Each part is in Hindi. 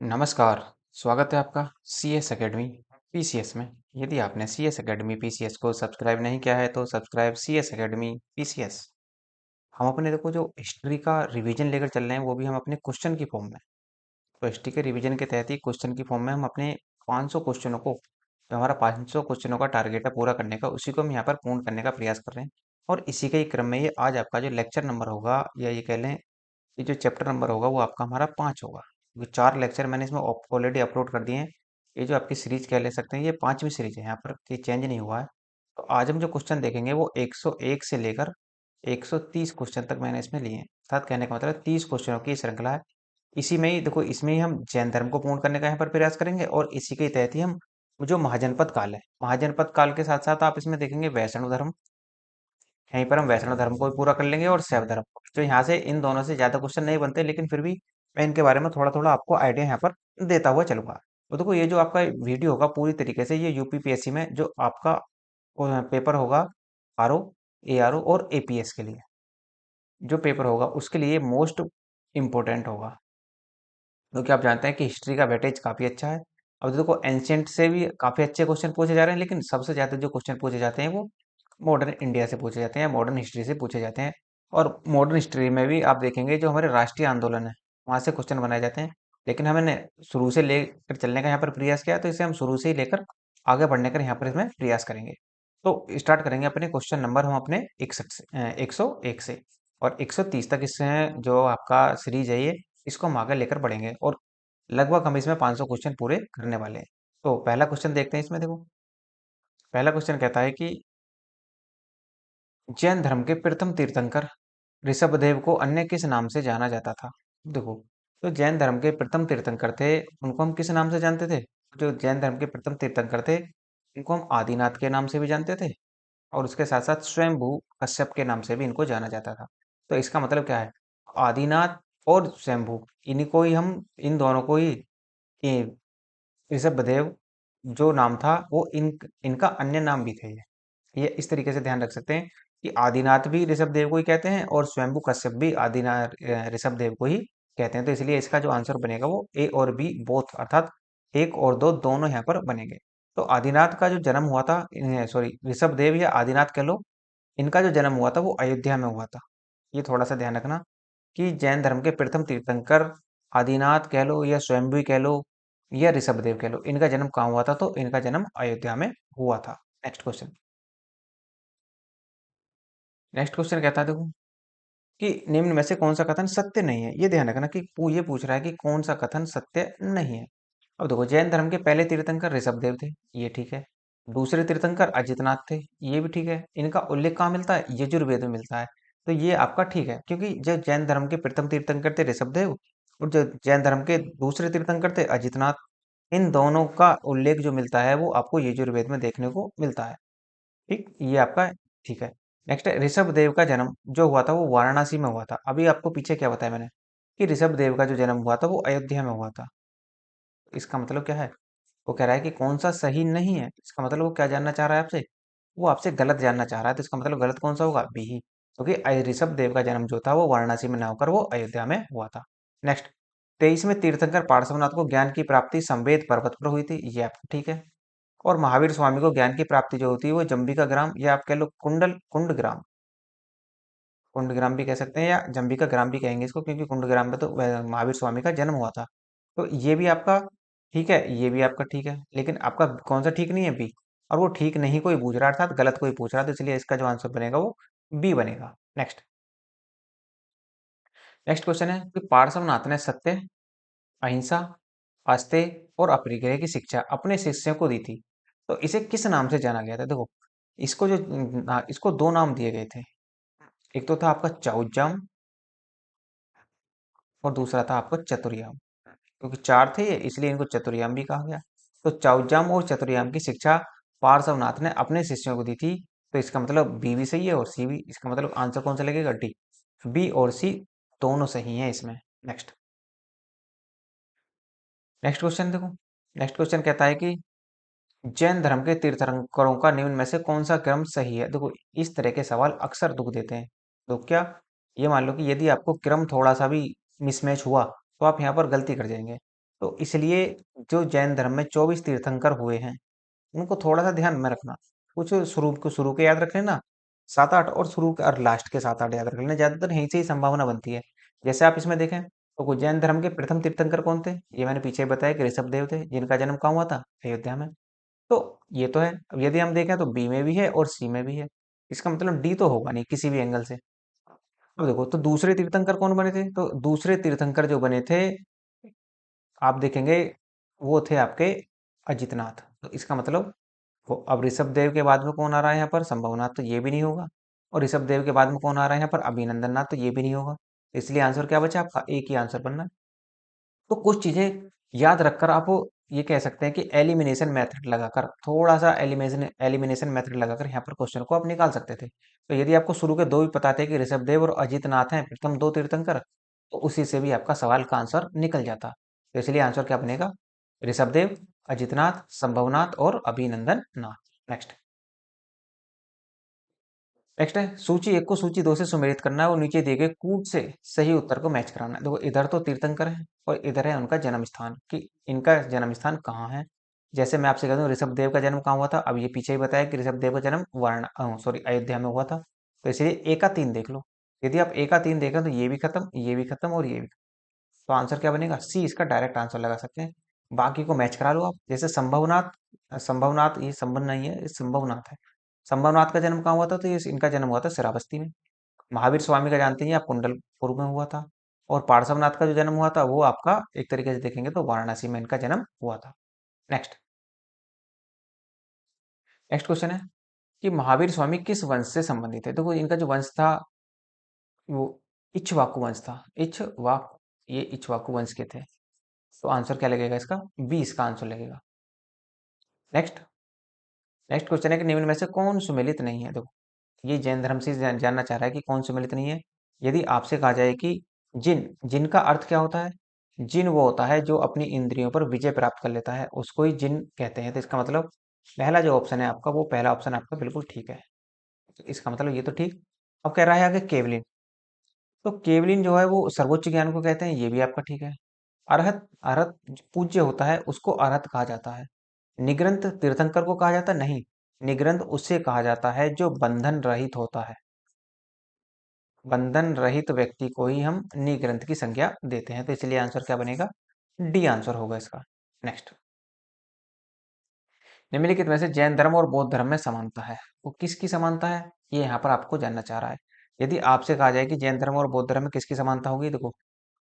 नमस्कार, स्वागत है आपका सी एस अकेडमी पीसीएस में। यदि आपने सी एस अकेडमी पीसीएस को सब्सक्राइब नहीं किया है तो subscribe C S academy PCS. हम अपने देखो जो हिस्ट्री का रिवीजन लेकर चल रहे हैं वो भी हम अपने क्वेश्चन की फॉर्म में। तो हिस्ट्री के रिवीजन के तहत ही क्वेश्चन की फॉर्म में हम अपने 500 क्वेश्चनों को, जो हमारा 500 क्वेश्चनों का टारगेट है पूरा करने का, उसी को हम यहाँ पर पूर्ण करने का प्रयास कर रहे हैं। और इसी के ही क्रम में ये आज आपका जो लेक्चर नंबर होगा, या ये कह लें ये जो चैप्टर नंबर होगा वो आपका हमारा 5 होगा, क्योंकि 4 लेक्चर मैंने इसमें ऑलरेडी अपलोड कर दिए हैं। ये जो आपकी सीरीज कह ले सकते हैं, ये 5वीं सीरीज है, यहाँ पर ये चेंज नहीं हुआ है। तो आज हम जो क्वेश्चन देखेंगे वो 101 से लेकर 130 क्वेश्चन तक मैंने इसमें लिए हैं। अर्थात कहने का मतलब 30 क्वेश्चनों की श्रृंखला है। इसी में ही देखो, इसमें ही हम जैन धर्म को पूर्ण करने का यहाँ पर प्रयास करेंगे, और इसी के तहत ही हम जो महाजनपद काल है, महाजनपद काल के साथ साथ आप इसमें देखेंगे वैष्णव धर्म। यहीं पर हम वैष्णव धर्म को भी पूरा कर लेंगे और शैव धर्म को। तो यहाँ से इन दोनों से ज्यादा क्वेश्चन नहीं बनते, लेकिन फिर भी मैं इनके बारे में थोड़ा थोड़ा आपको आइडिया यहाँ पर देता हुआ चलूंगा। तो देखो, ये जो आपका वीडियो होगा पूरी तरीके से ये यूपीपीएससी में जो आपका पेपर होगा, आरओ, एआरओ और एपीएस के लिए जो पेपर होगा उसके लिए मोस्ट इम्पोर्टेंट होगा, क्योंकि आप जानते हैं कि हिस्ट्री का वेटेज काफी अच्छा है। अब देखो, एंशियंट से भी काफी अच्छे क्वेश्चन पूछे जा रहे हैं, लेकिन सबसे ज्यादा जो क्वेश्चन पूछे जाते हैं वो मॉडर्न इंडिया से पूछे जाते हैं, मॉडर्न हिस्ट्री से पूछे जाते हैं। और मॉडर्न हिस्ट्री में भी आप देखेंगे जो हमारे राष्ट्रीय आंदोलन है वहां से क्वेश्चन बनाए जाते हैं। लेकिन हमने शुरू से लेकर चलने का यहाँ पर प्रयास किया, तो इसे हम शुरू से ही लेकर आगे बढ़ने का यहाँ पर इसमें प्रयास करेंगे। तो स्टार्ट करेंगे अपने क्वेश्चन नंबर हम अपने 61 से 101 से, और 130 तक इससे जो आपका सीरीज है ये, इसको हम आगे लेकर बढ़ेंगे, और लगभग हम इसमें 500 क्वेश्चन पूरे करने वाले हैं। तो पहला क्वेश्चन देखते हैं इसमें। देखो, पहला क्वेश्चन कहता है कि जैन धर्म के प्रथम तीर्थंकर ऋषभदेव को अन्य किस नाम से जाना जाता था? देखो, तो जैन धर्म के प्रथम तीर्थंकर थे, उनको हम किस नाम से जानते थे? जो जैन धर्म के प्रथम तीर्थंकर थे उनको हम आदिनाथ के नाम से भी जानते थे, और उसके साथ साथ स्वयंभू कश्यप के नाम से भी इनको जाना जाता था। तो इसका मतलब क्या है? आदिनाथ और स्वयंभू, इन्हीं को ही हम, इन दोनों को ही ऋषभदेव जो नाम था वो इनका अन्य नाम भी थे। ये इस तरीके से ध्यान रख सकते हैं कि आदिनाथ भी ऋषभदेव को ही कहते हैं और स्वयंभू कश्यप भी आदिनाथ ऋषभदेव को ही कहते हैं। तो इसलिए इसका जो आंसर बनेगा वो ए और बी बोथ, अर्थात एक और दो दोनों यहाँ पर बनेंगे। तो आदिनाथ का जो जन्म हुआ था, सॉरी, ऋषभदेव या आदिनाथ कह लो, इनका जो जन्म हुआ था वो अयोध्या में हुआ था। ये थोड़ा सा ध्यान रखना कि जैन धर्म के प्रथम तीर्थंकर आदिनाथ कह लो या स्वयंभू कह लो या ऋषभदेव कह लो, इनका जन्म कहाँ हुआ था? तो इनका जन्म अयोध्या में हुआ था। Next question. नेक्स्ट क्वेश्चन कहता है, देखो, कि निम्न में से कौन सा कथन सत्य नहीं है? ये ध्यान रखना कि ये पूछ रहा है कि कौन सा कथन सत्य नहीं है। अब देखो, जैन धर्म के पहले तीर्थंकर ऋषभदेव थे, ये ठीक है। दूसरे तीर्थंकर अजितनाथ थे, ये भी ठीक है। इनका उल्लेख कहाँ मिलता है? यजुर्वेद में मिलता है। तो ये आपका ठीक है, क्योंकि जो जैन धर्म के प्रथम तीर्थंकर थे ऋषभदेव, और जो जैन धर्म के दूसरे तीर्थंकर थे अजितनाथ, इन दोनों का उल्लेख जो मिलता है वो आपको यजुर्वेद में देखने को मिलता है। ठीक, ये आपका ठीक है। नेक्स्ट है, ऋषभ देव का जन्म जो हुआ था वो वाराणसी में हुआ था। अभी आपको पीछे क्या बताया मैंने कि ऋषभ देव का जो जन्म हुआ था वो अयोध्या में हुआ था। इसका मतलब क्या है? वो कह रहा है कि कौन सा सही नहीं है। इसका मतलब वो क्या जानना चाह रहा है आपसे? वो आपसे गलत जानना चाह रहा है। तो इसका मतलब गलत कौन सा होगा? बी ही, क्योंकि ऋषभ देव का जन्म जो था वो वाराणसी में ना होकर वो अयोध्या में हुआ था। नेक्स्ट, 23वें तीर्थंकर पार्श्वनाथ को ज्ञान की प्राप्ति संवेद पर्वत पर हुई थी, ये आपको ठीक है। और महावीर स्वामी को ज्ञान की प्राप्ति जो होती है वो जंबिका ग्राम, या आप कह लो कुंड ग्राम, कुंड ग्राम भी कह सकते हैं या जंबिका ग्राम भी कहेंगे इसको, क्योंकि कुंड ग्राम में तो महावीर स्वामी का जन्म हुआ था। तो ये भी आपका ठीक है, ये भी आपका ठीक है, लेकिन आपका कौन सा ठीक नहीं है? बी। और वो ठीक नहीं कोई पूछ रहा है, अर्थात गलत कोई पूछ रहा है, तो इसलिए इसका जो आंसर बनेगा वो बी बनेगा। नेक्स्ट। नेक्स्ट क्वेश्चन है कि पार्श्वनाथ ने सत्य, अहिंसा, आस्तेय और अपरिग्रह की शिक्षा अपने शिष्यों को दी थी, तो इसे किस नाम से जाना गया था? देखो, इसको जो इसको दो नाम दिए गए थे। एक तो था आपका चाउजाम, और दूसरा था आपका चतुर्याम। क्योंकि चार थे ये, इसलिए इनको चतुर्याम भी कहा गया। तो चाउजाम और चतुर्याम की शिक्षा पार्श्वनाथ ने अपने शिष्यों को दी थी। तो इसका मतलब बी भी सही है और सी भी। इसका मतलब आंसर कौन सा लगेगा? डी। बी और सी दोनों सही हैं इसमें। नेक्स्ट। नेक्स्ट क्वेश्चन देखो। नेक्स्ट क्वेश्चन कहता है कि जैन धर्म के तीर्थंकरों का निम्न में से कौन सा क्रम सही है? देखो, इस तरह के सवाल अक्सर दुख देते हैं। तो क्या, ये मान लो कि यदि आपको क्रम थोड़ा सा भी मिसमैच हुआ तो आप यहाँ पर गलती कर जाएंगे। तो इसलिए जो जैन धर्म में 24 तीर्थंकर हुए हैं, उनको थोड़ा सा ध्यान में रखना। कुछ शुरू के याद रख लेना, 7-8, और शुरू के और लास्ट के 7-8 याद रख लेना। ज्यादातर यहीं से ही संभावना बनती है। जैसे आप इसमें देखें तो जैन धर्म के प्रथम तीर्थंकर कौन थे, ये मैंने पीछे बताया कि ऋषभ देव थे, जिनका जन्म कहाँ हुआ था, अयोध्या में। तो ये तो है। अब यदि हम देखें तो बी में भी है और सी में भी है, इसका मतलब डी तो होगा नहीं किसी भी एंगल से। अब देखो तो दूसरे तीर्थंकर कौन बने थे, तो दूसरे तीर्थंकर जो बने थे आप देखेंगे वो थे आपके अजितनाथ। तो इसका मतलब अब ऋषभ देव के बाद में कौन आ रहा है यहाँ पर, संभवनाथ, तो ये भी नहीं होगा। और ऋषभ देव के बाद में कौन आ रहा है यहाँ पर, अभिनंदन नाथ, तो ये भी नहीं होगा। इसलिए आंसर क्या बचा आपका, एक ही आंसर बनना है। तो कुछ चीजें याद रखकर आप ये कह सकते हैं कि एलिमिनेशन मेथड लगाकर, थोड़ा सा एलिमिनेशन मेथड लगाकर यहाँ पर क्वेश्चन को आप निकाल सकते थे। तो यदि आपको शुरू के दो भी पता थे कि ऋषभ देव और अजित नाथ हैं प्रथम दो तीर्थंकर, तो उसी से भी आपका सवाल का आंसर निकल जाता। तो इसलिए आंसर क्या बनेगा, ऋषभ देव, अजितनाथ, संभवनाथ और अभिनंदन नाथ। नेक्स्ट। नेक्स्ट है सूची एक को सूची दो से सुमेलित करना है और नीचे दिए गए कूट से सही उत्तर को मैच कराना है। देखो इधर तो तीर्थंकर है और इधर है उनका जन्म स्थान, कि इनका जन्म स्थान कहाँ है। जैसे मैं आपसे कहता हूँ ऋषभ देव का जन्म कहाँ हुआ था, अब ये पीछे ही बताया कि ऋषभ देव का जन्म अयोध्या में हुआ था। तो इसलिए ए का 3 देख लो। यदि आप ए का 3 देखें तो ये भी खत्म, ये भी खत्म और ये भी। तो आंसर क्या बनेगा, सी इसका डायरेक्ट आंसर लगा सकते हैं। बाकी को मैच करा लो आप। जैसे संभवनाथ, संभवनाथ ये संभव नहीं है, ये संभवनाथ है। संभवनाथ का जन्म कहाँ हुआ था, तो ये इनका जन्म हुआ था श्रावस्ती में। महावीर स्वामी का जानते हैं आप, कुंडलपुर में हुआ था। और पार्श्वनाथ का जो जन्म हुआ था वो आपका एक तरीके से देखेंगे तो वाराणसी में इनका जन्म हुआ था। नेक्स्ट। नेक्स्ट क्वेश्चन है कि महावीर स्वामी किस वंश से संबंधित है। देखो इनका जो वंश था वो इक्ष्वाकु वंश था। इक्ष्वाकु, ये इक्ष्वाकु वंश के थे। तो आंसर क्या लगेगा इसका, बी इसका आंसर लगेगा। नेक्स्ट। नेक्स्ट क्वेश्चन है कि निम्न में से कौन सुमेलित नहीं है। देखो ये जैन धर्म से जानना चाह रहा है कि कौन सुमेलित नहीं है। यदि आपसे कहा जाए कि जिन, जिन का अर्थ क्या होता है, जिन वो होता है जो अपनी इंद्रियों पर विजय प्राप्त कर लेता है, उसको ही जिन कहते हैं। तो इसका मतलब पहला जो ऑप्शन है आपका, वो पहला ऑप्शन आपका बिल्कुल ठीक है। तो इसका मतलब ये तो ठीक। अब कह रहा है आगे केवलिन। तो केवलिन जो है वो सर्वोच्च ज्ञान को कहते हैं, ये भी आपका ठीक है। अरहत, अरहत जो पूज्य होता है उसको अरहत कहा जाता है। निग्रंथ तीर्थंकर को कहा जाता है, नहीं। निग्रंथ उससे कहा जाता है जो बंधन रहित होता है। बंधन रहित व्यक्ति को ही हम निग्रंथ की संज्ञा देते हैं। तो इसलिए आंसर क्या बनेगा, डी आंसर होगा इसका। नेक्स्ट। निम्नलिखित में से जैन धर्म और बौद्ध धर्म में समानता है, वो किसकी समानता है, ये यहाँ पर आपको जानना चाह रहा है। यदि आपसे कहा जाए कि जैन धर्म और बौद्ध धर्म में किसकी समानता होगी, देखो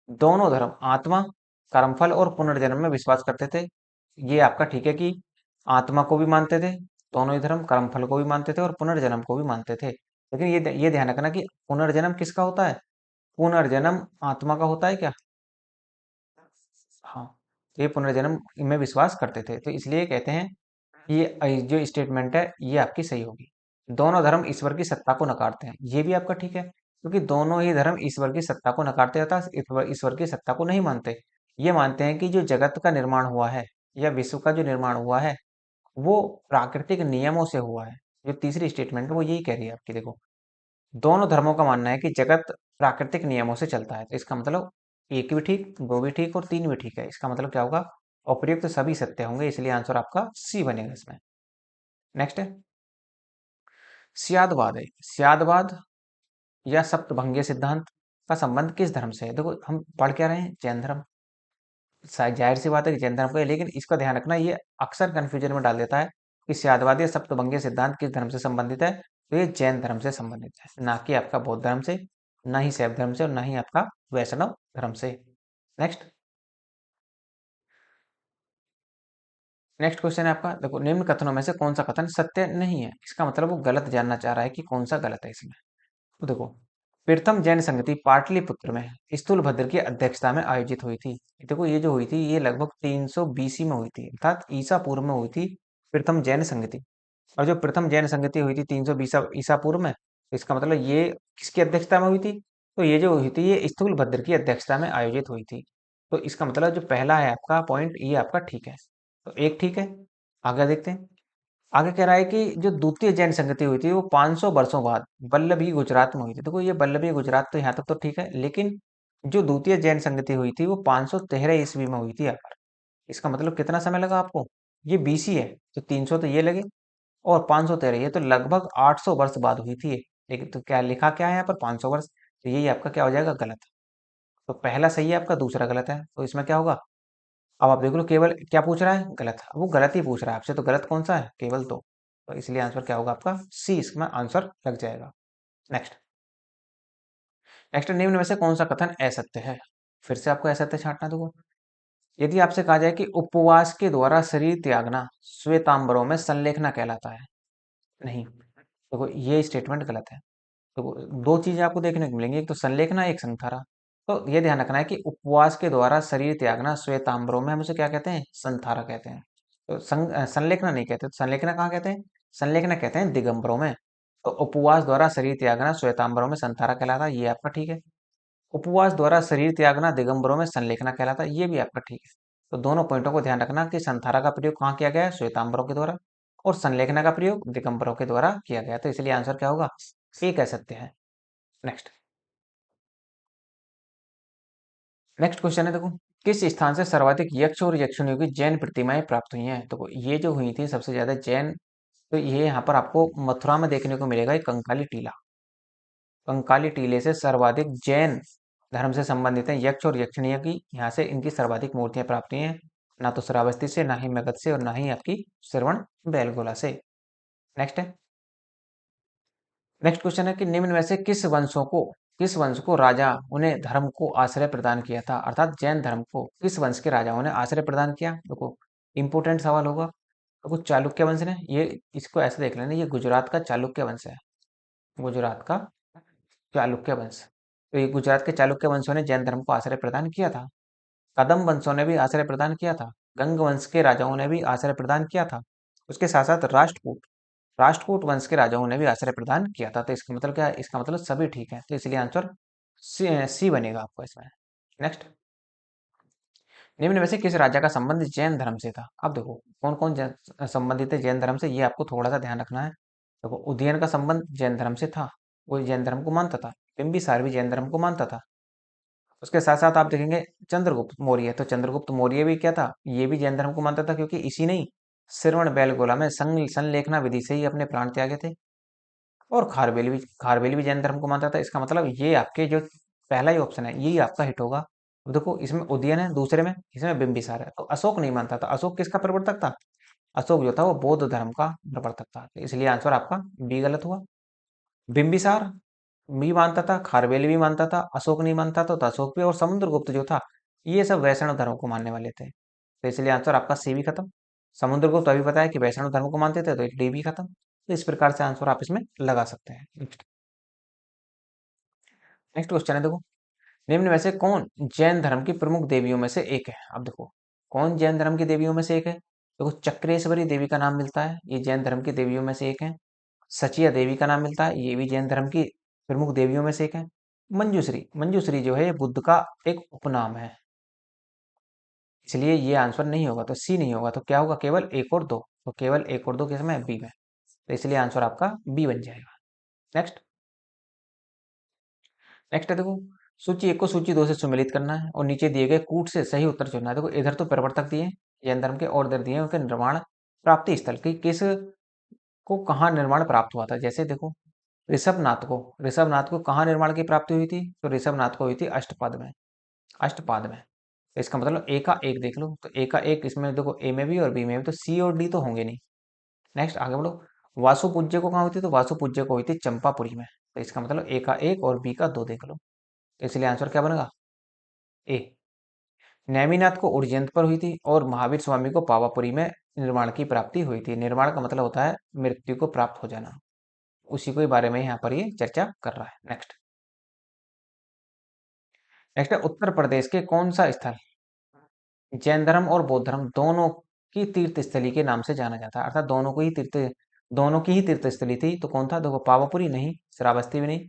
दोनों धर्म आत्मा, कर्मफल और पुनर्जन्म में विश्वास करते थे। ये आपका ठीक है कि आत्मा को भी मानते थे दोनों ही धर्म, कर्मफल को भी मानते थे और पुनर्जन्म को भी मानते थे। लेकिन ये ध्यान रखना कि पुनर्जन्म किसका होता है, पुनर्जन्म आत्मा का होता है क्या। हाँ, तो ये पुनर्जन्म में विश्वास करते थे। तो इसलिए कहते हैं कि ये जो स्टेटमेंट है ये आपकी सही होगी। दोनों धर्म ईश्वर की सत्ता को नकारते हैं, ये भी आपका ठीक है, क्योंकि दोनों ही धर्म ईश्वर की सत्ता को नकारते हैं, अर्थात ईश्वर की सत्ता को नहीं मानते। ये मानते हैं कि जो जगत का निर्माण हुआ है या विश्व का जो निर्माण हुआ है वो प्राकृतिक नियमों से हुआ है। जो तीसरी स्टेटमेंट है वो यही कह रही है आपकी। देखो दोनों धर्मों का मानना है कि जगत प्राकृतिक नियमों से चलता है। तो इसका मतलब एक भी ठीक, दो भी ठीक और तीन भी ठीक है। इसका मतलब क्या होगा, अप्रयुक्त सभी सत्य होंगे, इसलिए आंसर आपका सी बनेगा इसमें। नेक्स्ट है स्यादवाद है। स्यादवाद या सप्तभंगीय सिद्धांत का संबंध किस धर्म से है। देखो हम पढ़ क्या रहे हैं, जैन धर्म। जाहिर सी बात है कि जैन धर्म को है, लेकिन इसका ध्यान रखना ये अक्सर कंफ्यूजन में डाल देता है कि स्यादवाद या सप्तभंगीय सिद्धांत किस धर्म से संबंधित है। तो ये जैन धर्म से संबंधित है, ना कि आपका बौद्ध धर्म से, ना ही शैव धर्म से और ना ही आपका वैष्णव धर्म से। नेक्स्ट। नेक्स्ट क्वेश्चन है आपका, देखो निम्न कथनों में से कौन सा कथन सत्य नहीं है। इसका मतलब वो गलत जानना चाह रहा है कि कौन सा गलत है इसमें। तो देखो प्रथम जैन संगति पाटलिपुत्र में स्थूलभद्र की अध्यक्षता में आयोजित हुई थी। देखो ये जो हुई थी ये लगभग 300 बीसी में हुई थी, अर्थात ईसा पूर्व में हुई थी प्रथम जैन संगति। और जो प्रथम जैन संगति हुई थी 320 ईसा पूर्व में, तो इसका मतलब ये किसकी अध्यक्षता में हुई थी, तो ये जो हुई थी ये स्थूलभद्र की अध्यक्षता में आयोजित हुई थी। तो इसका मतलब जो पहला है आपका पॉइंट ये आपका ठीक है। तो एक ठीक है। आगे देखते हैं। आगे कह रहा है कि जो द्वितीय जैन संगति हुई थी वो 500 वर्षों बाद वल्लभी गुजरात में हुई थी। देखो ये वल्लभी गुजरात तो यहाँ तक तो ठीक है, लेकिन जो द्वितीय जैन संगति हुई थी वो 513 ईस्वी में हुई थी यहाँ पर। इसका मतलब कितना समय लगा आपको? ये बीसी है तो 300 तो ये लगे, और 513 ये तो लगभग 800 वर्ष बाद हुई थी ये। लेकिन तो क्या लिखा क्या है यहाँ पर? 500 वर्ष। तो यही आपका क्या हो जाएगा? गलत। तो पहला सही है आपका, दूसरा गलत है, तो इसमें क्या होगा? अब आप देख लो, केवल क्या पूछ रहा है? गलत। अब वो गलत ही पूछ रहा है आपसे, तो गलत कौन सा है? केवल तो इसलिए आंसर क्या होगा आपका? सी, इसमें आंसर लग जाएगा। नेक्स्ट। नेक्स्ट, निम्न में से कौन सा कथन असत्य है? फिर से आपको असत्य छांटना। देखो, यदि आपसे कहा जाए कि उपवास के द्वारा शरीर त्यागना श्वेतांबरों में संलेखना कहलाता है। नहीं, देखो ये स्टेटमेंट गलत है। तो दो चीजें आपको देखने को मिलेंगी, एक तो संलेखना, एक संथारा। तो ये ध्यान रखना है कि उपवास के द्वारा शरीर त्यागना श्वेतांबरों में हम उसे क्या कहते हैं? संथारा कहते हैं। तो संलेखना नहीं कहते। तो संलेखना कहाँ कहते हैं? संलेखना कहते हैं दिगंबरों में। तो उपवास द्वारा शरीर त्यागना श्वेतांबरों में संथारा कहलाता है, ये आपका ठीक है। उपवास द्वारा शरीर त्यागना दिगंबरों में संलेखना कहलाता है, ये भी आपका ठीक है। तो दोनों पॉइंटों को ध्यान रखना कि संथारा का प्रयोग कहाँ किया गया है? श्वेतांबरों के द्वारा। और संलेखना का प्रयोग दिगंबरों के द्वारा किया गया। तो इसलिए आंसर क्या होगा? ए कह सकते हैं। नेक्स्ट। नेक्स्ट क्वेश्चन है, देखो, किस स्थान से सर्वाधिक यक्ष और यक्षिणियों की जैन प्रतिमाएं प्राप्त हुई हैं? तो ये जो हुई थी सबसे ज्यादा जैन, तो ये यहाँ पर आपको मथुरा में देखने को मिलेगा, एक कंकाली टीला। कंकाली टीले से सर्वाधिक जैन धर्म से संबंधित है यक्ष और यक्षिणियों की, यहाँ से इनकी सर्वाधिक मूर्तियां प्राप्त हुई हैं। ना तो श्रावस्ती से, ना ही मगध से, और ना ही आपकी श्रवण बेलगोला से। नेक्स्ट है। नेक्स्ट क्वेश्चन है कि निम्न में से किस वंश को राजा उन्हें धर्म को आश्रय प्रदान किया था? अर्थात जैन धर्म को किस वंश के राजाओं ने आश्रय प्रदान किया? देखो, इंपोर्टेंट सवाल होगा। देखो, चालुक्य वंश ने, ये इसको ऐसे देख लेना, ये गुजरात का चालुक्य वंश है। गुजरात का चालुक्य वंश। तो ये गुजरात के चालुक्य वंशों ने जैन धर्म को आश्रय प्रदान किया था। कदम वंशों ने भी आश्रय प्रदान किया था। गंग वंश के राजाओं ने भी आश्रय प्रदान किया था। उसके साथ साथ राष्ट्रकूट वंश के राजाओं ने भी आश्रय प्रदान किया था। तो इसका मतलब क्या है? इसका मतलब सभी ठीक है, तो इसलिए आंसर सी बनेगा आपको इसमें। नेक्स्ट। निम्न में से किस राजा का संबंध जैन धर्म से था? अब देखो, कौन कौन संबंधित है जैन धर्म से, ये आपको थोड़ा सा ध्यान रखना है। देखो, उदयन का संबंध जैन धर्म से था, वो जैन धर्म को मानता था। बिंबिसार भी जैन धर्म को मानता था। उसके साथ साथ आप देखेंगे चंद्रगुप्त मौर्य, तो चंद्रगुप्त मौर्य भी क्या था? ये भी जैन धर्म को मानता था, क्योंकि इसी ने श्रवण बेलगोला में संलेखना विधि से ही अपने प्राण त्यागे थे। और खारवेली भी जैन धर्म को मानता था। इसका मतलब ये आपके जो पहला ही ऑप्शन है, यही आपका हिट होगा। अब देखो, इसमें उदयन है, दूसरे में इसमें बिंबिसार है। तो अशोक नहीं मानता था। अशोक किसका प्रवर्तक था? अशोक जो था वो बौद्ध धर्म का प्रवर्तक था। तो इसलिए आंसर आपका बी गलत हुआ। बिंबिसार भी मानता था, खारवेली भी मानता था, अशोक नहीं मानता तो अशोक भी, और समुद्रगुप्त जो था, ये सब वैष्णव धर्म को मानने वाले थे। तो इसलिए आंसर आपका सी भी खत्म। समुद्रगुप्त अभी पता है कि वैष्णव धर्म को मानते थे, तो डी भी खत्म। तो इस प्रकार से आंसर आप इसमें लगा सकते हैं। नेक्स्ट। नेक्स्ट क्वेश्चन है, देखो, निम्न में से कौन जैन धर्म की प्रमुख देवियों में से एक है? अब देखो, कौन जैन धर्म की देवियों में से एक है? देखो, चक्रेश्वरी देवी का नाम मिलता है, ये जैन धर्म की देवियों में से एक है। सचिया देवी का नाम मिलता है, ये भी जैन धर्म की प्रमुख देवियों में से एक है। मंजूश्री जो है ये बुद्ध का एक उपनाम है। इसलिए ये आंसर नहीं होगा, तो सी नहीं होगा, तो क्या होगा? केवल एक और दो। तो केवल एक और दो किसमें? बी में। तो इसलिए आंसर आपका बी बन जाएगा। नेक्स्ट। नेक्स्ट है, देखो, सूची एक को सूची दो से सुमेलित करना है, और नीचे दिए गए कूट से सही उत्तर चुनना है। देखो, इधर तो प्रवर्तक दिए जैन धर्म के, और इधर दिए उनके निर्माण प्राप्ति स्थल की, किस को कहाँ निर्माण प्राप्त हुआ था। जैसे देखो, ऋषभनाथ को कहाँ निर्माण की प्राप्ति हुई थी? तो ऋषभनाथ को हुई थी अष्टपाद में। अष्टपाद में। तो इसका मतलब ए का एक देख लो, तो ए का एक इसमें देखो, ए में भी और बी में भी, तो सी और डी तो होंगे नहीं। नेक्स्ट आगे बढ़ो। वासुपूज्य को कहाँ हुई थी? तो वासुपूज्य को हुई थी चंपापुरी में। तो इसका मतलब ए का एक और बी का दो देख लो। तो इसलिए आंसर क्या बनेगा? ए। नेमिनाथ को उज्जैन पर हुई थी, और महावीर स्वामी को पावापुरी में निर्माण की प्राप्ति हुई थी। निर्माण का मतलब होता है मृत्यु को प्राप्त हो जाना। उसी के बारे में यहाँ पर ये चर्चा कर रहा है। नेक्स्ट। नेक्स्ट है, उत्तर प्रदेश के कौन सा स्थल जैन धर्म और बौद्ध धर्म दोनों की तीर्थ स्थली के नाम से जाना जाता है? अर्थात दोनों की ही तीर्थ स्थली थी। तो कौन था? देखो, पावापुरी नहीं, श्रावस्ती भी नहीं,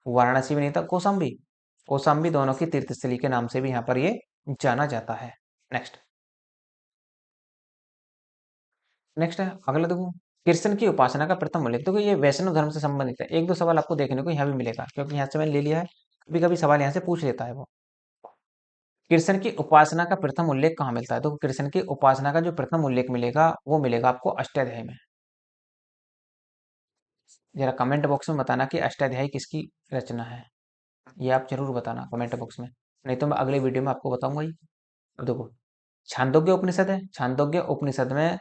वाराणसी भी नहीं था, कौशाम्बी। कौशाम्बी दोनों की तीर्थ स्थली के नाम से भी यहाँ पर ये जाना जाता है। नेक्स्ट। नेक्स्ट है, अगला देखो, कृष्ण की उपासना का प्रथम उल्लेख। देखो, ये वैष्णव धर्म से संबंधित है। एक दो सवाल आपको देखने को यहाँ भी मिलेगा, क्योंकि यहाँ से मैंने ले लिया है। कभी कभी सवाल यहाँ से पूछ लेता है वो। कृष्ण की उपासना का प्रथम उल्लेख कहाँ मिलता है? तो कृष्ण की उपासना का जो प्रथम उल्लेख मिलेगा वो मिलेगा आपको अष्टाध्यायी में। जरा कमेंट बॉक्स में बताना कि अष्टाध्यायी किसकी रचना है, ये आप जरूर बताना कमेंट बॉक्स में, नहीं तो मैं अगले वीडियो में आपको बताऊंगा ही। अब देखो, छांदोग्य उपनिषद है, छांदोग्य उपनिषद में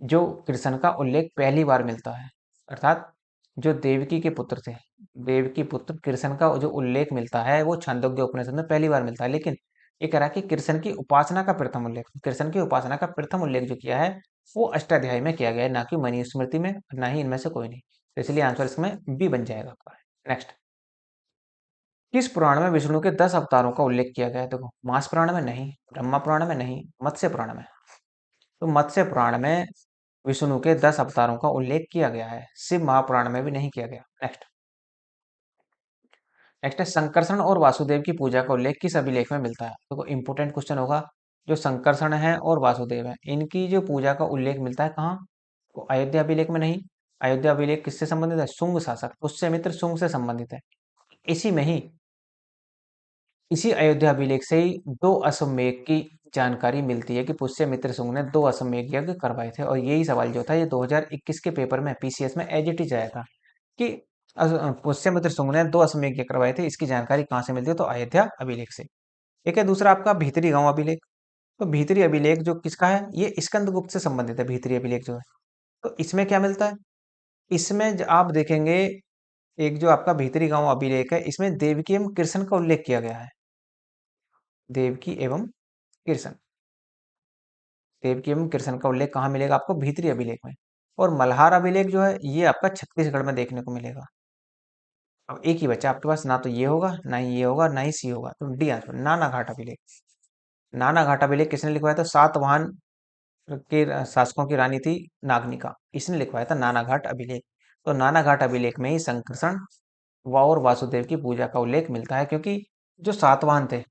जो कृष्ण का उल्लेख पहली बार मिलता है, अर्थात जो देवकी के पुत्र थे, देवकी पुत्र कृष्ण का जो उल्लेख मिलता है वो छांदोग्य उपनिषद में पहली बार मिलता है। लेकिन ये कह रहा है कि कृष्ण की उपासना का प्रथम उल्लेख, कृष्ण की उपासना का प्रथम उल्लेख जो किया है वो अष्टाध्यायी में किया गया है, ना कि मनुस्मृति में, ना ही इनमें से कोई नहीं। तो इसलिए आंसर इसमें बी बन जाएगा आपका। नेक्स्ट, किस पुराण में विष्णु के 10 अवतारों का उल्लेख किया गया है? देखो, मास पुराण में नहीं, ब्रह्मा पुराण में नहीं, मत्स्य पुराण में। तो मत्स्य पुराण में विष्णु के 10 अवतारों का उल्लेख किया गया है, शिव महापुराण में भी नहीं किया गया। नेक्स्ट, नेक्स्ट है संकर्षण और वासुदेव की पूजा का उल्लेख किस अभिलेख में मिलता है? देखो इंपॉर्टेंट क्वेश्चन होगा। जो संकर्षण है और वासुदेव है इनकी जो पूजा का उल्लेख मिलता है कहाँ? तो अयोध्या अभिलेख में नहीं। अयोध्या अभिलेख किससे संबंधित है? शुंग शासक पुष्यमित्र शुंग से संबंधित है। इसी में ही, इसी अयोध्या अभिलेख से ही दो अश्वमेध की जानकारी मिलती है कि पुष्यमित्र शुंग ने दो अश्वमेध यज्ञ करवाए थे। और यही सवाल जो था ये 2021 के पेपर में पीसीएस में एज इट इज आया था कि पुष्यमित्र शुंग ने दो अश्वमेध यज्ञ करवाए थे। इसकी जानकारी कहाँ से मिलती है? तो अयोध्या अभिलेख से। एक है दूसरा आपका भीतरी गांव अभिलेख। तो भीतरी अभिलेख जो किसका है? ये स्कंदगुप्त से संबंधित है भीतरी अभिलेख जो है। तो इसमें क्या मिलता है? इसमें आप देखेंगे एक जो आपका भीतरी गांव अभिलेख है इसमें देवकी एवं कृष्ण का उल्लेख किया गया है। देवकी एवं कृष्ण, देवकी एवं कृष्ण का उल्लेख कहाँ मिलेगा आपको? भीतरी अभिलेख में। और मल्हार अभिलेख जो है ये आपका छत्तीसगढ़ में देखने को मिलेगा। अब एक ही बच्चा आपके पास, ना तो ये होगा, ना ही ये होगा, ना ही सी होगा। तो डी आंसर, नाना घाट अभिलेख। नाना घाट अभिलेख किसने लिखवाया था? सातवाहन के शासकों की रानी थी नागनिका, इसने लिखवाया था नाना घाट अभिलेख। तो नाना घाट अभिलेख में ही संकर्षण व और वासुदेव की पूजा का उल्लेख मिलता है, क्योंकि जो सातवाहन थे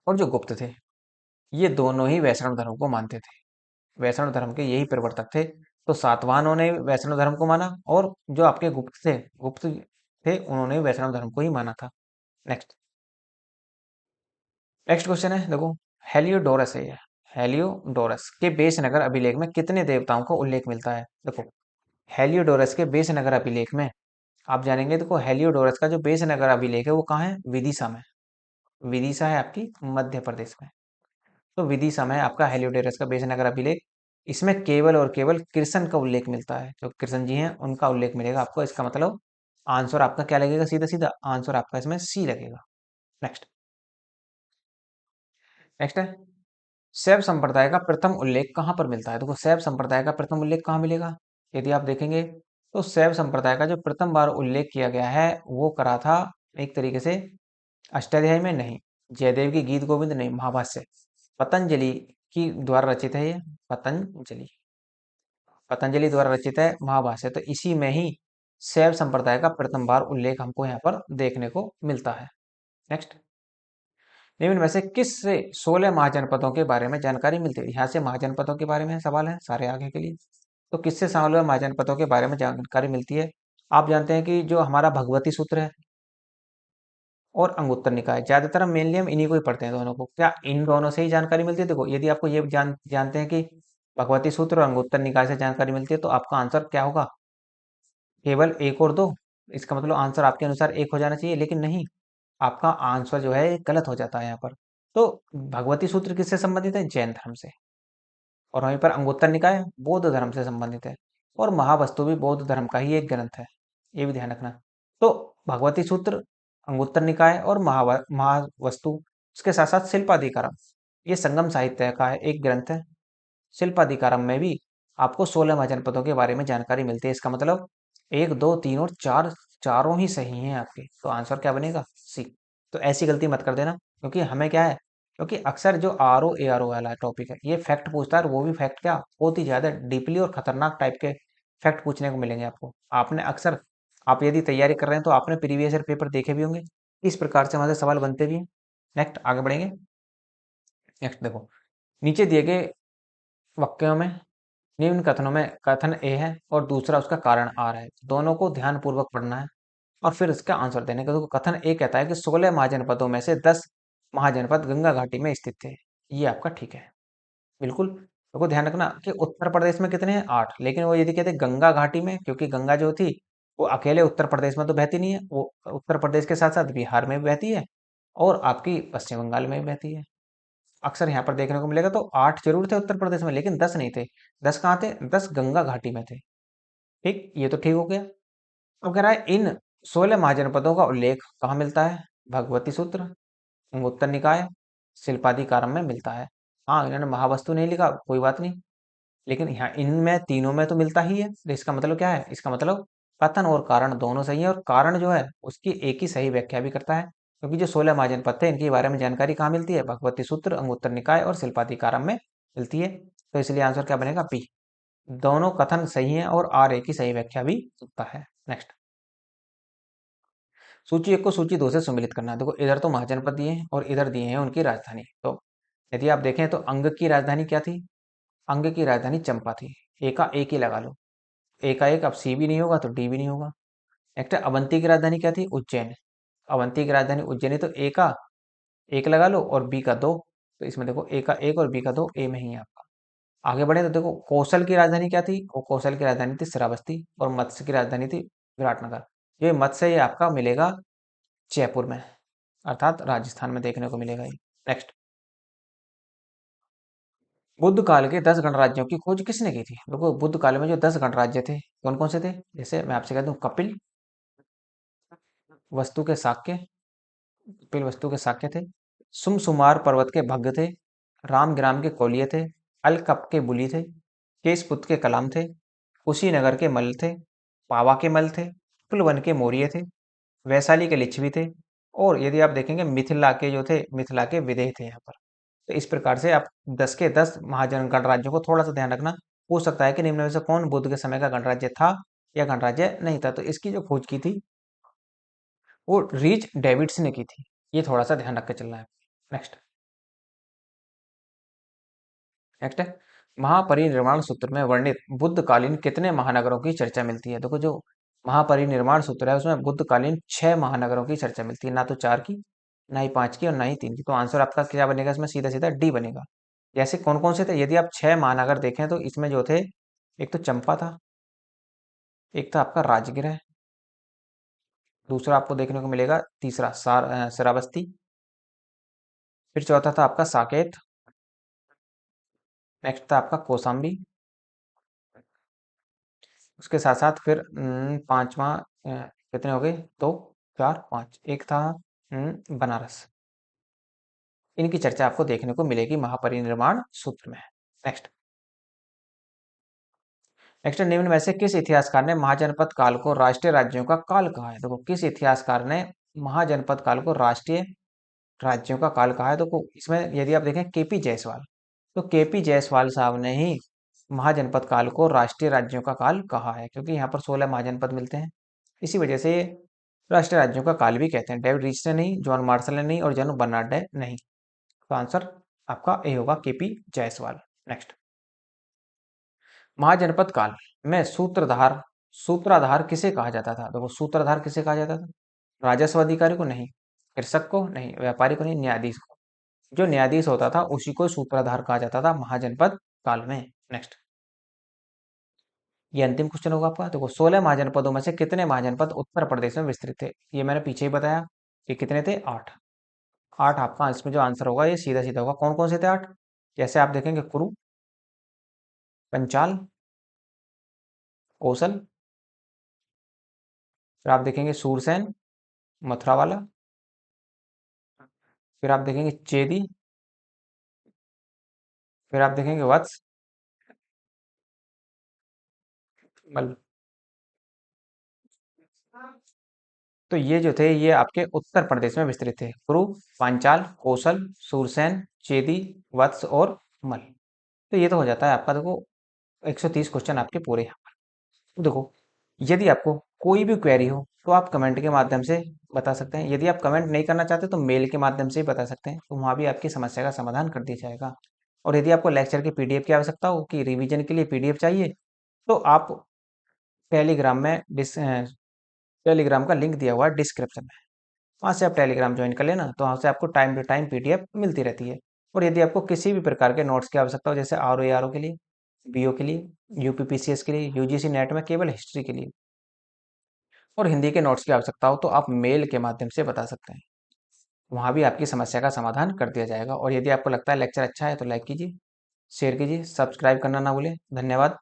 और जो गुप्त थे ये दोनों ही वैष्णव धर्म को मानते थे। वैष्णव धर्म के यही प्रवर्तक थे। तो सातवाहनों ने वैष्णव धर्म को माना और जो आपके गुप्त थे उन्होंने वैष्णव धर्म को ही माना था। नेक्स्ट, नेक्स्ट क्वेश्चन है देखो, हेलियोडोरस है ये। हेलियोडोरस के बेस नगर अभिलेख में कितने देवताओं का उल्लेख मिलता है? देखो, हेलियोडोरस के बेस नगर अभिलेख में आप जानेंगे, देखो हेलियोडोरस का जो बेस नगर अभिलेख है वो कहाँ है? विदिशा में। विदिशा है आपकी मध्य प्रदेश में। तो विदिशा में आपका हेलियोडोरस का बेस नगर अभिलेख। इसमें केवल और केवल कृष्ण का उल्लेख मिलता है, जो कृष्ण जी हैं उनका उल्लेख मिलेगा आपको। इसका मतलब आंसर आपका क्या लगेगा? सीधा सीधा आंसर आपका इसमें सी लगेगा। नेक्स्ट, नेक्स्ट है शैव संप्रदाय का प्रथम उल्लेख कहाँ पर मिलता है? देखो शैव संप्रदाय का प्रथम उल्लेख कहाँ मिलेगा? यदि आप देखेंगे तो शैव संप्रदाय का जो प्रथम बार उल्लेख किया गया है वो करा था एक तरीके से अष्टाध्यायी में नहीं, जयदेव की गीत गोविंद नहीं, महाभाष्य पतंजलि की द्वारा रचित है ये। पतंजलि, पतंजलि द्वारा रचित है महाभाष्य। तो इसी में ही शैव संप्रदाय का प्रथम बार उल्लेख हमको यहाँ पर देखने को मिलता है। नेक्स्ट, निम्न में से किस से 16 महाजनपदों के बारे में जानकारी मिलती है? यहाँ से महाजनपदों के बारे में सवाल है सारे आगे के लिए। तो किससे 16 महाजनपदों के बारे में जानकारी मिलती है? आप जानते हैं कि जो हमारा भगवती सूत्र है और अंगुत्तर निकाय, ज्यादातर हम मेनली हम इन्हीं को ही पढ़ते हैं दोनों को। क्या इन दोनों से ही जानकारी मिलती है? देखो यदि आपको ये जानते हैं कि भगवती सूत्र और अंगुत्तर निकाय से जानकारी मिलती है तो आपका आंसर क्या होगा? केवल एक और दो। इसका मतलब आंसर आपके अनुसार एक हो जाना चाहिए, लेकिन नहीं, आपका आंसर जो है गलत हो जाता है यहाँ पर। तो भगवती सूत्र किससे संबंधित है? जैन धर्म से। और वहीं पर अंगुत्तर निकाय बौद्ध धर्म से संबंधित है। और महावस्तु भी बौद्ध धर्म का ही एक ग्रंथ है, ये भी ध्यान रखना। तो भगवती सूत्र, अंगुत्तर निकाय और महावस्तु, उसके साथ साथ शिल्पाधिकारम, ये संगम साहित्य का है एक ग्रंथ है। शिल्पाधिकारम में भी आपको 16 महाजनपदों के बारे में जानकारी मिलती है। इसका मतलब एक, दो, तीन और चार, चारों ही सही हैं आपके। तो आंसर क्या बनेगा? सी। तो ऐसी गलती मत कर देना, क्योंकि हमें क्या है, क्योंकि अक्सर जो R O A R O वाला टॉपिक है ये फैक्ट पूछता है, और वो भी फैक्ट क्या, बहुत ही ज्यादा डीपली और खतरनाक टाइप के फैक्ट पूछने को मिलेंगे आपको। आपने अक्सर, आप यदि तैयारी कर रहे हैं तो आपने प्रीवियस ईयर पेपर देखे भी होंगे, इस प्रकार से हमारे सवाल बनते भी हैं। नेक्स्ट आगे बढ़ेंगे। नेक्स्ट देखो, नीचे दिए गए वाक्यों में निम्न कथनों में कथन ए है और दूसरा उसका कारण आर है, दोनों को ध्यानपूर्वक पढ़ना है और फिर इसका आंसर देने का। तो कथन ए कहता है कि 16 महाजनपदों में से 10 महाजनपद गंगा घाटी में स्थित थे। ये आपका ठीक है। बिल्कुल। तो ध्यान रखना कि उत्तर प्रदेश में कितने हैं, 8, लेकिन वो यदि कहते गंगा घाटी में, क्योंकि गंगा जो थी वो अकेले उत्तर प्रदेश में तो बहती नहीं है, वो उत्तर प्रदेश के साथ साथ बिहार में भी बहती है और आपकी पश्चिम बंगाल में भी बहती है। अक्सर यहाँ पर देखने को मिलेगा। तो 8 जरूर थे उत्तर प्रदेश में, लेकिन 10 नहीं थे। 10 कहाँ थे? 10 गंगा घाटी में थे। ठीक, ये तो ठीक हो गया। अब कह रहा है इन 16 महाजनपदों का उल्लेख कहाँ मिलता है? भगवती सूत्र, अंगुत्तर निकाय, शिल्पाधिकारम में मिलता है। हाँ, इन्होंने महावस्तु नहीं लिखा, कोई बात नहीं, लेकिन यहाँ इनमें तीनों में तो मिलता ही है। तो इसका मतलब क्या है? इसका मतलब कथन और कारण दोनों सही है, और कारण जो है उसकी एक ही सही व्याख्या भी करता है, क्योंकि जो 16 महाजनपद थे इनके बारे में जानकारी कहाँ मिलती है? भगवती सूत्र, अंगुत्तर निकाय और शिल्पाधिकारम में मिलती है। तो इसलिए आंसर क्या बनेगा? पी। दोनों कथन सही है और आर ए की सही व्याख्या भी करता है। नेक्स्ट, सूची एक को सूची दो से सम्मिलित करना है। देखो इधर तो महाजनपद दिए हैं और इधर दिए हैं उनकी राजधानी। तो यदि आप देखें तो अंग की राजधानी क्या थी? अंग की राजधानी चंपा थी। ए का एक ही लगा लो, ए का एक, अब सी भी नहीं होगा तो डी भी नहीं होगा। नेक्स्ट, अवंती की राजधानी क्या थी? उज्जैन। अवंती की राजधानी उज्जैनी, तो ए का एक लगा लो और बी का दो। तो इसमें देखो ए का एक और बी का दो, ए में ही है आपका। आगे बढ़े तो देखो कौशल की राजधानी क्या थी? वो कौशल की राजधानी थी श्रावस्ती, और मत्स्य की राजधानी थी विराटनगर। ये मत्स्य ये आपका मिलेगा जयपुर में, अर्थात राजस्थान में देखने को मिलेगा ये। नेक्स्ट, बुद्ध काल के 10 गणराज्यों की खोज किसने की थी? देखो बुद्ध काल में जो 10 गणराज्य थे कौन कौन से थे? जैसे मैं आपसे कह दूं, कपिल, वस्तु के शाक्य, कपिल वस्तु के शाक्य थे। सुमसुमार पर्वत के भग्ग थे। रामग्राम के कौलिय थे। अलकप के बुली थे। केशपुत के कलाम थे। कुशीनगर के मल्ल थे। पावा के मल थे। पुलवन के मौर्य थे। वैशाली के लिच्छवी थे। और यदि आप देखेंगे मिथिला के जो थे, मिथिला के विदेह थे यहाँ पर। तो इस प्रकार से आप 10 के 10 महाजन गणराज्यों को थोड़ा सा ध्यान रखना। पूछ सकता है कि निम्न में से कौन बुद्ध के समय का गणराज्य था या गणराज्य नहीं था। तो इसकी जो खोज की थी वो रीच डेविड्स ने की थी। ये थोड़ा सा ध्यान रख के चलना है। नेक्स्ट, नेक्स्ट है महापरिनिर्वाण सूत्र में वर्णित बुद्धकालीन कितने महानगरों की चर्चा मिलती है? देखो जो महापरिनिर्वाण सूत्र है उसमें बुद्धकालीन 6 महानगरों की चर्चा मिलती है, ना तो 4 की, ना ही 5 की और ना ही 3 की। तो आंसर आपका क्या बनेगा? इसमें सीधा सीधा डी बनेगा। जैसे कौन कौन से थे? यदि आप 6 महानगर देखें तो इसमें जो थे, एक तो चंपा था, एक था आपका राजगृह है, दूसरा आपको देखने को मिलेगा तीसरा श्रावस्ती, फिर चौथा था आपका साकेत, नेक्स्ट था आपका कौशाम्बी, उसके साथ साथ फिर पांचवा कितने हो गए? दो, चार, पांच, एक था बनारस। इनकी चर्चा आपको देखने को मिलेगी महापरिनिर्वाण सूत्र में। नेक्स्ट, नेक्स्ट निम्न में से किस इतिहासकार ने महाजनपद काल को राष्ट्रीय राज्यों का काल कहा है? देखो किस इतिहासकार ने महाजनपद काल को राष्ट्रीय राज्यों का काल कहा है? तो इसमें यदि आप देखें केपी जायसवाल, तो केपी जायसवाल साहब ने ही महाजनपद काल को राष्ट्रीय राज्यों का काल कहा है, क्योंकि यहाँ पर 16 महाजनपद मिलते हैं। इसी वजह से राष्ट्रीय राज्यों का काल भी कहते हैं। डेविड रीच ने नहीं, जॉन मार्शल ने नहीं और जॉन बर्नार्ड ने नहीं। तो आंसर आपका ए होगा, केपी जायसवाल। नेक्स्ट, महाजनपद काल में सूत्राधार किसे कहा जाता था? देखो सूत्राधार किसे कहा जाता था? राजस्व अधिकारी को नहीं, कृषक को नहीं, व्यापारी को नहीं, न्यायाधीश को। जो न्यायाधीश होता था उसी को सूत्राधार कहा जाता था महाजनपद काल में। नेक्स्ट, ये अंतिम क्वेश्चन होगा आपका। देखो 16 महाजनपदों में से कितने महाजनपद उत्तर प्रदेश में विस्तृत थे? ये मैंने पीछे ही बताया कि कितने थे, 8। 8 आपका इसमें जो आंसर होगा ये सीधा सीधा होगा। कौन कौन से थे 8? जैसे आप देखेंगे कुरु, पंचाल, कौशल, फिर आप देखेंगे सूरसेन, मथुरा वाला, फिर आप देखेंगे चेदी, फिर आप देखेंगे वत्स, मल। तो ये जो थे ये आपके उत्तर प्रदेश में विस्तृत थे। कुरु, पांचाल, कौशल, सूरसेन, चेदी, वत्स और मल। तो ये तो हो जाता है आपका। देखो 130 क्वेश्चन आपके पूरे यहाँ पर। तो देखो यदि आपको कोई भी क्वेरी हो तो आप कमेंट के माध्यम से बता सकते हैं। यदि आप कमेंट नहीं करना चाहते तो मेल के माध्यम से ही बता सकते हैं, तो वहाँ भी आपकी समस्या का समाधान कर दिया जाएगा। और यदि आपको लेक्चर की पीडीएफ की आवश्यकता हो कि रिवीजन के लिए पीडीएफ चाहिए, तो आप टेलीग्राम में टेलीग्राम का लिंक दिया हुआ है डिस्क्रिप्शन में, वहाँ से आप टेलीग्राम ज्वाइन कर लेना, तो वहाँ से आपको टाइम टू टाइम PDF मिलती रहती है। और यदि आपको किसी भी प्रकार के नोट्स की आवश्यकता हो, जैसे RO के लिए, BO के लिए, UPPCS के लिए, UGC नेट में केवल हिस्ट्री के लिए और हिंदी के नोट्स की आवश्यकता हो, तो आप मेल के माध्यम से बता सकते हैं। वहाँ भी आपकी समस्या का समाधान कर दिया जाएगा। और यदि आपको लगता है लेक्चर अच्छा है तो लाइक कीजिए, शेयर कीजिए, सब्सक्राइब करना ना भूलें। धन्यवाद।